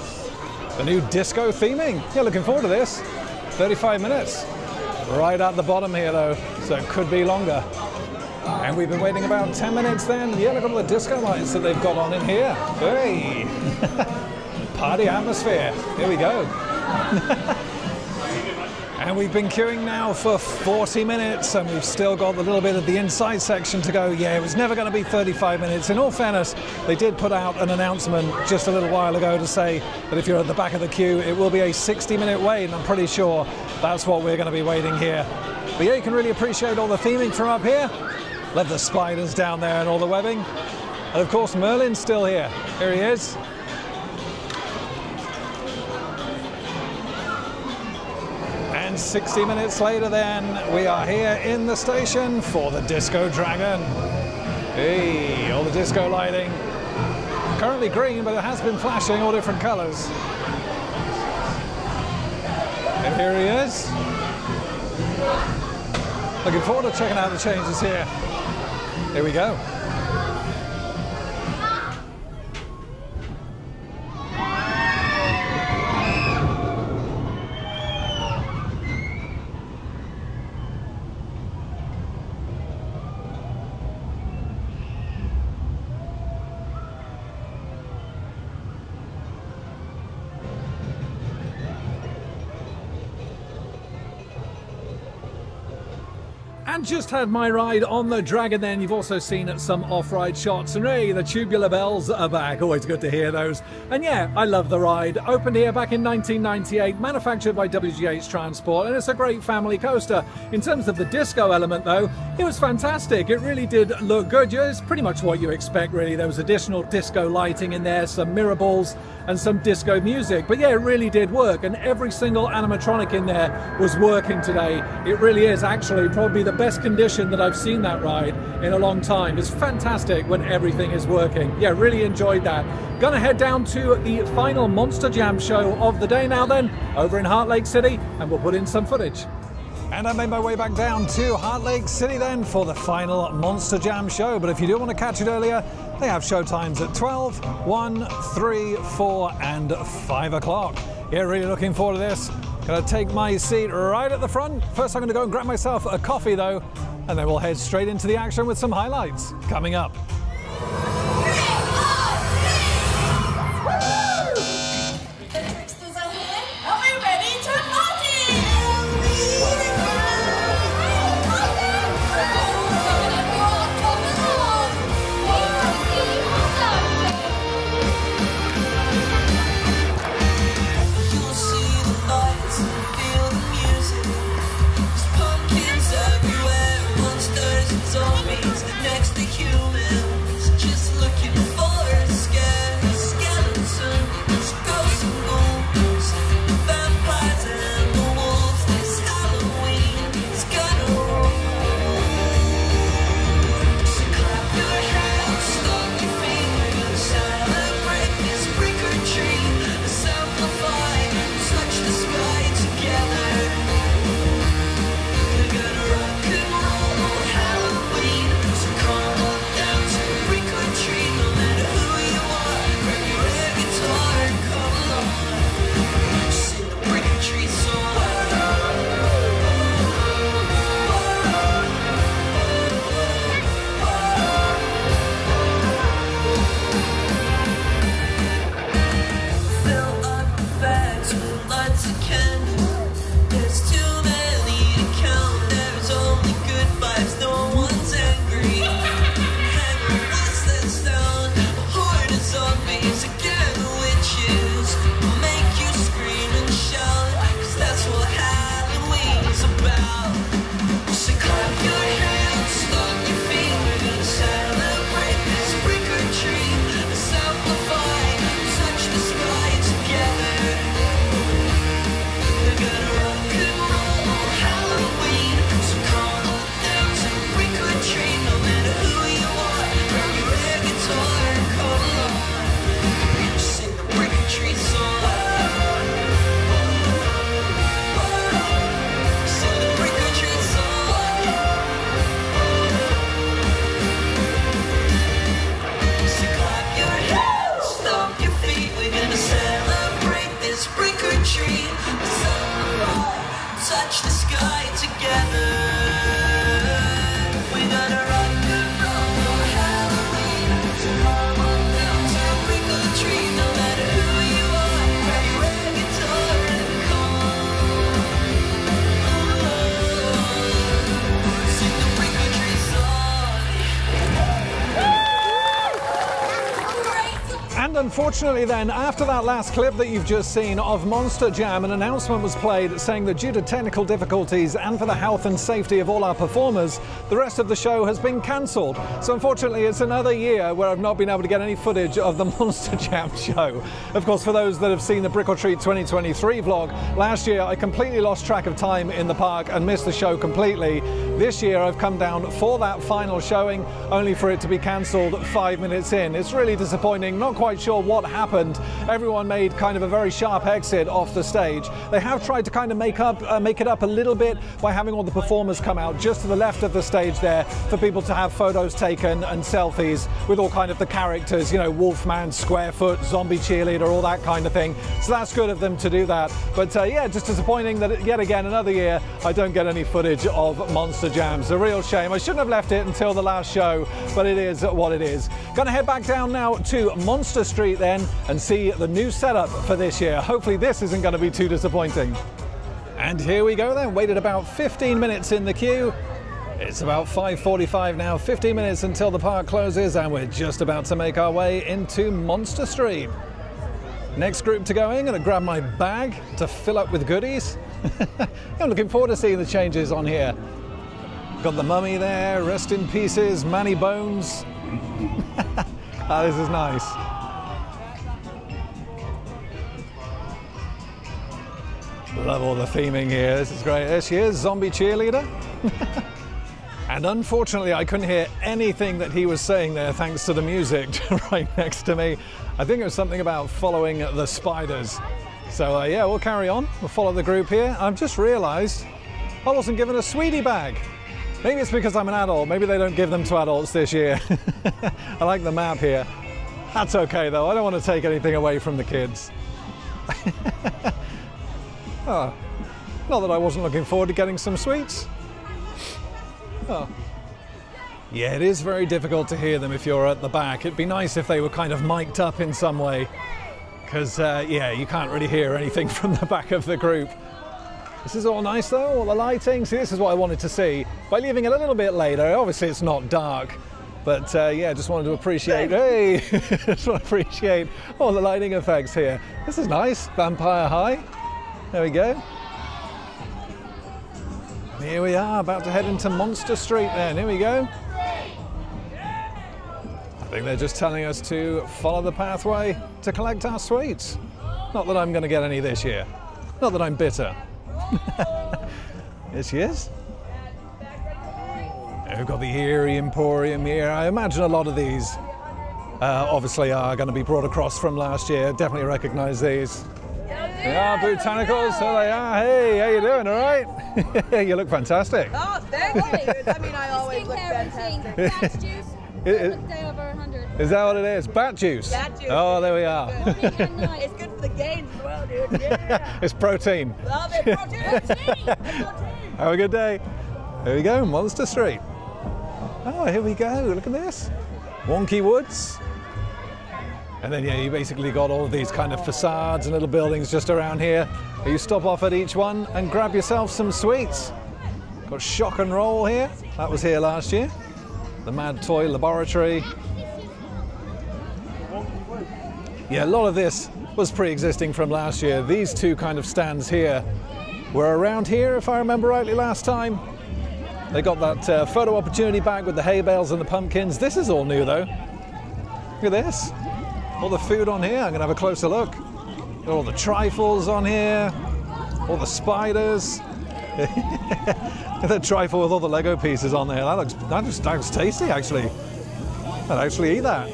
Speaker 1: the new disco theming. Yeah, looking forward to this. 35 minutes. Right at the bottom here though, so it could be longer. And we've been waiting about 10 minutes then. Yeah, look at all the disco lights that they've got on in here. Hey! Party atmosphere. Here we go. And we've been queuing now for 40 minutes and we've still got a little bit of the inside section to go. Yeah, it was never going to be 35 minutes. In all fairness, they did put out an announcement just a little while ago to say that if you're at the back of the queue, it will be a 60-minute wait, and I'm pretty sure that's what we're going to be waiting here. But yeah, you can really appreciate all the theming from up here. Love the spiders down there and all the webbing. And of course, Merlin's still here. Here he is. And 60 minutes later then, we are here in the station for the Disco Dragon. Hey, all the disco lighting. Currently green, but it has been flashing all different colors. And here he is. Looking forward to checking out the changes here. Here we go. And just had my ride on the Dragon then. You've also seen some off-ride shots. And hey, the tubular bells are back. Always good to hear those. And yeah, I love the ride. Opened here back in 1998, manufactured by WGH Transport, and it's a great family coaster. In terms of the disco element though, it was fantastic. It really did look good. Yeah, it's pretty much what you expect really. There was additional disco lighting in there, some mirror balls and some disco music. But yeah, it really did work, and every single animatronic in there was working today. It really is actually probably the best condition that I've seen that ride in a long time. It's fantastic when everything is working. Yeah, really enjoyed that. Gonna head down to the final Monster Jam show of the day now then, over in Heart Lake City, and we'll put in some footage. And I made my way back down to Heart Lake City then for the final Monster Jam show. But if you do want to catch it earlier, they have show times at 12, 1, 3, 4 and 5 o'clock. Yeah, really looking forward to this. Gonna take my seat right at the front. First I'm gonna go and grab myself a coffee though, and then we'll head straight into the action with some highlights coming up. Unfortunately then, after that last clip that you've just seen of Monster Jam, an announcement was played saying that due to technical difficulties and for the health and safety of all our performers, the rest of the show has been cancelled. So unfortunately it's another year where I've not been able to get any footage of the Monster Jam show. Of course, for those that have seen the Brick or Treat 2023 vlog, last year I completely lost track of time in the park and missed the show completely. This year I've come down for that final showing, only for it to be cancelled 5 minutes in. It's really disappointing, not quite sure what happened. Everyone made kind of a very sharp exit off the stage. They have tried to kind of make it up a little bit by having all the performers come out just to the left of the stage there for people to have photos taken and selfies with all kind of the characters, you know, Wolfman, Squarefoot, Zombie Cheerleader, all that kind of thing. So that's good of them to do that. But yeah, just disappointing that yet again another year I don't get any footage of Monster Jam. It's a real shame. I shouldn't have left it until the last show, but it is what it is. Gonna head back down now to Monster Street then and see the new setup for this year. Hopefully this isn't going to be too disappointing. And here we go then, waited about 15 minutes in the queue. It's about 5:45 now, 15 minutes until the park closes, and we're just about to make our way into Monster Street. Next group to go in, gonna grab my bag to fill up with goodies. I'm looking forward to seeing the changes on here. Got the mummy there, rest in pieces, Manny Bones. Oh, this is nice. Love all the theming here, this is great. There she is, zombie cheerleader. And unfortunately, I couldn't hear anything that he was saying there thanks to the music right next to me. I think it was something about following the spiders. So yeah, we'll carry on. We'll follow the group here. I've just realized I wasn't given a sweetie bag. Maybe it's because I'm an adult. Maybe they don't give them to adults this year. I like the map here. That's okay though. I don't want to take anything away from the kids. Oh, not that I wasn't looking forward to getting some sweets. Oh. Yeah, it is very difficult to hear them if you're at the back. It'd be nice if they were kind of mic'd up in some way, because yeah, you can't really hear anything from the back of the group. This is all nice though, all the lighting. See, this is what I wanted to see. By leaving it a little bit later, obviously it's not dark, but yeah, just wanted to appreciate, hey, just want to appreciate all the lighting effects here. This is nice, Vampire High. There we go. Here we are, about to head into Monster Street then. Here we go. I think they're just telling us to follow the pathway to collect our sweets. Not that I'm going to get any this year. Not that I'm bitter. Here she is. We've got the Eerie Emporium here. I imagine a lot of these obviously are going to be brought across from last year. Definitely recognize these. They are botanicals, so they are. Hey, how you doing, all right? You look fantastic.
Speaker 8: Oh, thank you. I mean, I always look fantastic.
Speaker 2: Batch juice. Day over 100.
Speaker 1: Is that what it is? Bat juice?
Speaker 8: Bat juice.
Speaker 1: Oh, there we are.
Speaker 8: It's good for the gains as well, dude. Yeah.
Speaker 1: It's protein.
Speaker 8: Love it. Protein.
Speaker 1: Have a good day. Here we go, Monster Street. Oh, here we go. Look at this. Wonky Woods. And then, yeah, you basically got all of these kind of facades and little buildings just around here. You stop off at each one and grab yourself some sweets. Got Shock and Roll here. That was here last year. The Mad Toy Laboratory. Yeah, a lot of this was pre-existing from last year. These two kind of stands here were around here, if I remember rightly, last time. They got that photo opportunity bag with the hay bales and the pumpkins. This is all new, though. Look at this. All the food on here, I'm going to have a closer look. Got all the trifles on here, all the spiders. The trifle with all the Lego pieces on there. That looks tasty, actually. I'd actually eat that.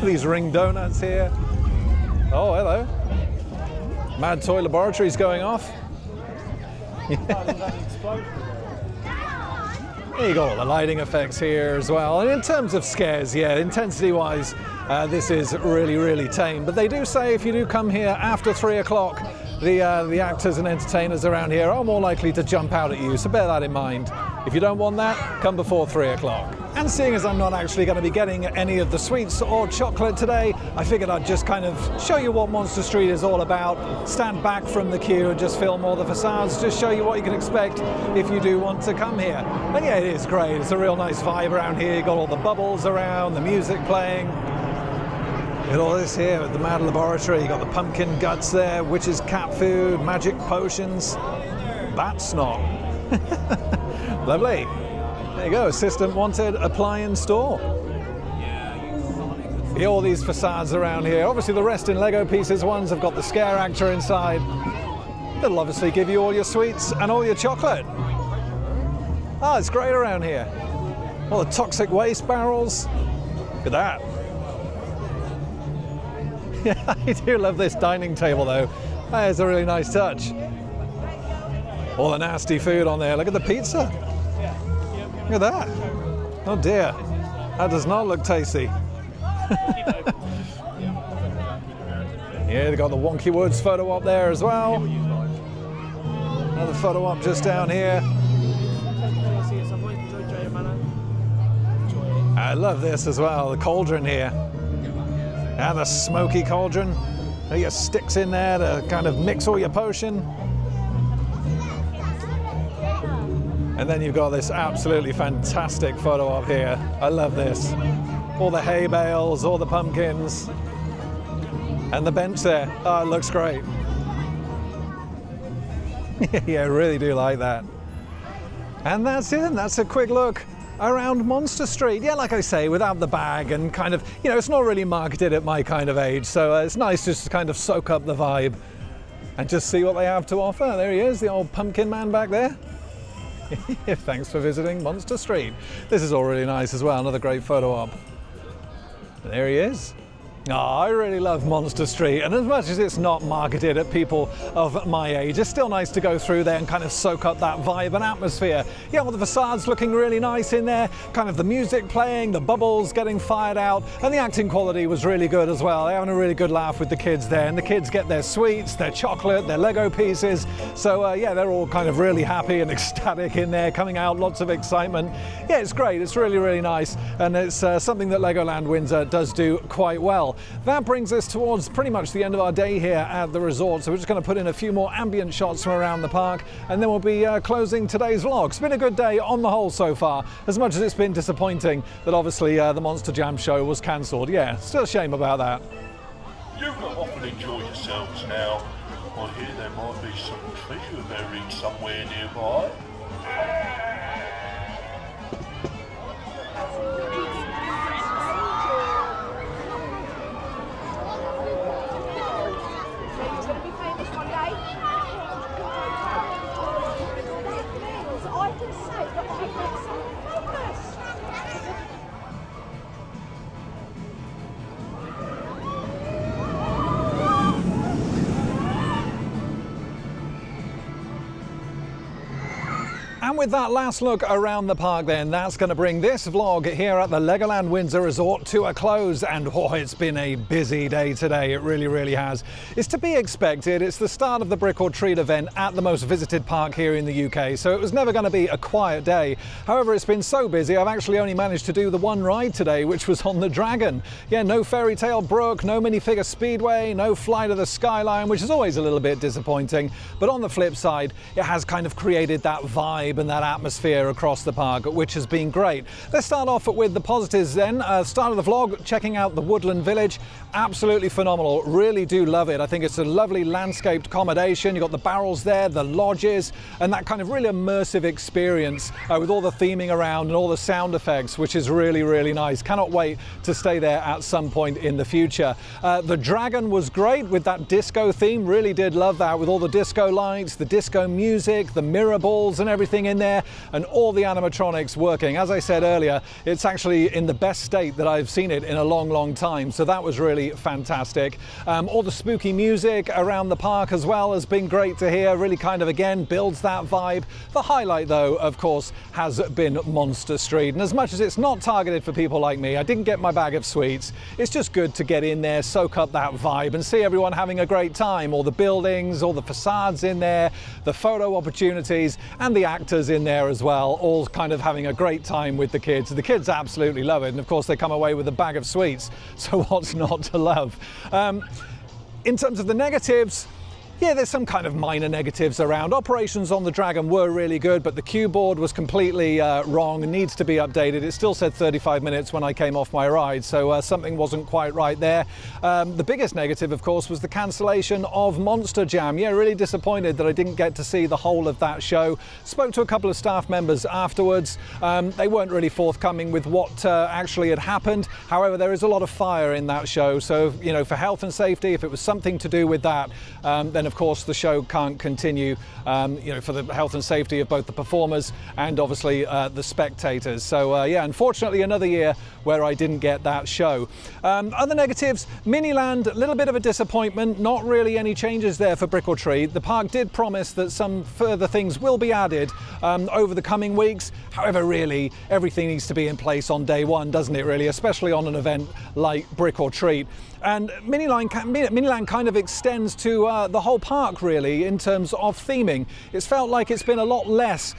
Speaker 1: These ring donuts here. Oh, hello. Mad Toy Laboratory's going off. You got all the lighting effects here as well. And in terms of scares, yeah, intensity-wise, this is really, really tame. But they do say if you do come here after 3 o'clock, the actors and entertainers around here are more likely to jump out at you, so bear that in mind. If you don't want that, come before 3 o'clock. And seeing as I'm not actually going to be getting any of the sweets or chocolate today, I figured I'd just kind of show you what Monster Street is all about, stand back from the queue and just film all the facades, just show you what you can expect if you do want to come here. And yeah, it is great. It's a real nice vibe around here. You've got all the bubbles around, the music playing. You got all this here at the Mad Laboratory. You got the pumpkin guts there, witch's cat food, magic potions, bat snot. Lovely. There you go, assistant wanted, apply in store. Yeah, all these facades around here. Obviously the rest in Lego pieces. Ones have got the scare actor inside. They'll obviously give you all your sweets and all your chocolate. Oh, it's great around here. All the toxic waste barrels. Look at that. Yeah, I do love this dining table though. That is a really nice touch. All the nasty food on there. Look at the pizza. Look at that. Oh dear. That does not look tasty. Yeah, they've got the Wonky Woods photo op there as well. Another photo op just down here. I love this as well, the cauldron here. And the smoky cauldron. Your sticks in there to kind of mix all your potion. And then you've got this absolutely fantastic photo op here. I love this. All the hay bales, all the pumpkins, and the bench there. Oh, it looks great. Yeah, I really do like that. And that's it. That's a quick look around Monster Street. Yeah, like I say, without the bag and kind of, you know, it's not really marketed at my kind of age. So it's nice just to kind of soak up the vibe and just see what they have to offer. There he is, the old pumpkin man back there. Thanks for visiting Monster Street. This is all really nice as well. Another great photo op. There he is. Oh, I really love Monster Street, and as much as it's not marketed at people of my age, it's still nice to go through there and kind of soak up that vibe and atmosphere. Yeah, well, the facades looking really nice in there, kind of the music playing, the bubbles getting fired out, and the acting quality was really good as well. They're having a really good laugh with the kids there, and the kids get their sweets, their chocolate, their Lego pieces. So yeah, they're all kind of really happy and ecstatic in there, coming out, lots of excitement. Yeah, it's great. It's really, really nice, and it's something that LEGOLAND Windsor does do quite well. That brings us towards pretty much the end of our day here at the resort, so we're just going to put in a few more ambient shots from around the park, and then we'll be closing today's vlog. It's been a good day on the whole so far, as much as it's been disappointing that obviously the Monster Jam show was cancelled. Yeah, still a shame about that.
Speaker 9: You've got off and enjoy yourselves now. I hear there might be some treasure buried somewhere nearby.
Speaker 1: And with that last look around the park then, that's going to bring this vlog here at the LEGOLAND Windsor Resort to a close. And oh, it's been a busy day today. It really, really has. It's to be expected. It's the start of the Brick or Treat event at the most visited park here in the UK. So it was never going to be a quiet day. However, it's been so busy, I've actually only managed to do the one ride today, which was on the Dragon. Yeah, no Fairy Tale Brook, no minifigure Speedway, no Flight of the Skyline, which is always a little bit disappointing. But on the flip side, it has kind of created that vibe and that atmosphere across the park, which has been great. Let's start off with the positives then. Start of the vlog, checking out the Woodland Village. Absolutely phenomenal. Really do love it. I think it's a lovely landscaped accommodation. You've got the barrels there, the lodges, and that kind of really immersive experience with all the theming around and all the sound effects, which is really, really nice. Cannot wait to stay there at some point in the future. The Dragon was great with that disco theme. Really did love that, with all the disco lights, the disco music, the mirror balls and everything in there, and all the animatronics working. As I said earlier, it's actually in the best state that I've seen it in a long, long time. So that was really fantastic. All the spooky music around the park as well has been great to hear. Really kind of, again, builds that vibe. The highlight, though, of course, has been Monster Street. And as much as it's not targeted for people like me, I didn't get my bag of sweets. It's just good to get in there, soak up that vibe, and see everyone having a great time. All the buildings, all the facades in there, the photo opportunities, and the actors in there as well, all kind of having a great time with the kids. The kids absolutely love it, and of course they come away with a bag of sweets, so what's not to love? In terms of the negatives, yeah, there's some kind of minor negatives around. Operations on the Dragon were really good, but the cue board was completely wrong and needs to be updated. It still said 35 minutes when I came off my ride, so something wasn't quite right there. The biggest negative, of course, was the cancellation of Monster Jam. Yeah, really disappointed that I didn't get to see the whole of that show. Spoke to a couple of staff members afterwards. They weren't really forthcoming with what actually had happened. However, there is a lot of fire in that show, so, you know, for health and safety, if it was something to do with that, then of course the show can't continue, you know, for the health and safety of both the performers and obviously the spectators. So yeah, unfortunately another year where I didn't get that show. Other negatives, Miniland, a little bit of a disappointment. Not really any changes there for Brick or Treat. The park did promise that some further things will be added over the coming weeks. However, really everything needs to be in place on day one, doesn't it, really, especially on an event like Brick or Treat. And Miniland kind of extends to the whole park really in terms of theming. It's felt like it's been a lot less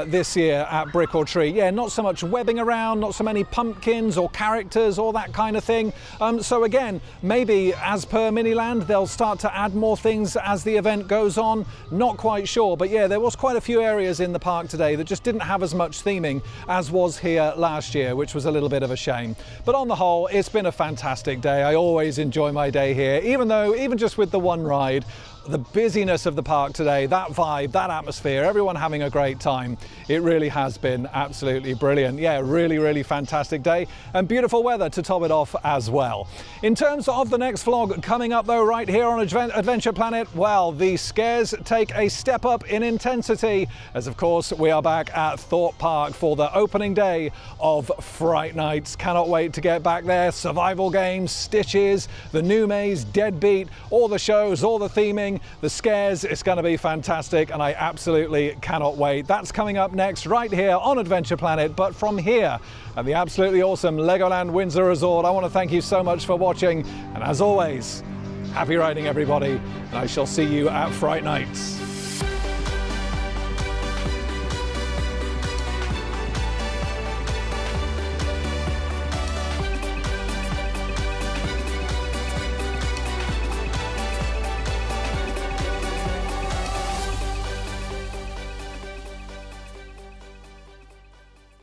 Speaker 1: this year at Brick or Treat. Yeah, not so much webbing around, not so many pumpkins or characters or that kind of thing. So again, maybe as per Miniland, they'll start to add more things as the event goes on. Not quite sure, but yeah, there was quite a few areas in the park today that just didn't have as much theming as was here last year, which was a little bit of a shame. But on the whole, it's been a fantastic day. I always enjoy my day here, even just with the one ride. The busyness of the park today, that vibe, that atmosphere, everyone having a great time. It really has been absolutely brilliant. Yeah, really, really fantastic day and beautiful weather to top it off as well. In terms of the next vlog coming up though, right here on Adventure Planet, well, the scares take a step up in intensity as of course we are back at Thorpe Park for the opening day of Fright Nights. Cannot wait to get back there. Survival games, Stitches, the new maze, Deadbeat, all the shows, all the theming, the scares. It's going to be fantastic and I absolutely cannot wait. That's coming up next right here on Adventure Planet, but from here at the absolutely awesome Legoland Windsor Resort. I want to thank you so much for watching, and as always, happy riding everybody, and I shall see you at Fright Nights.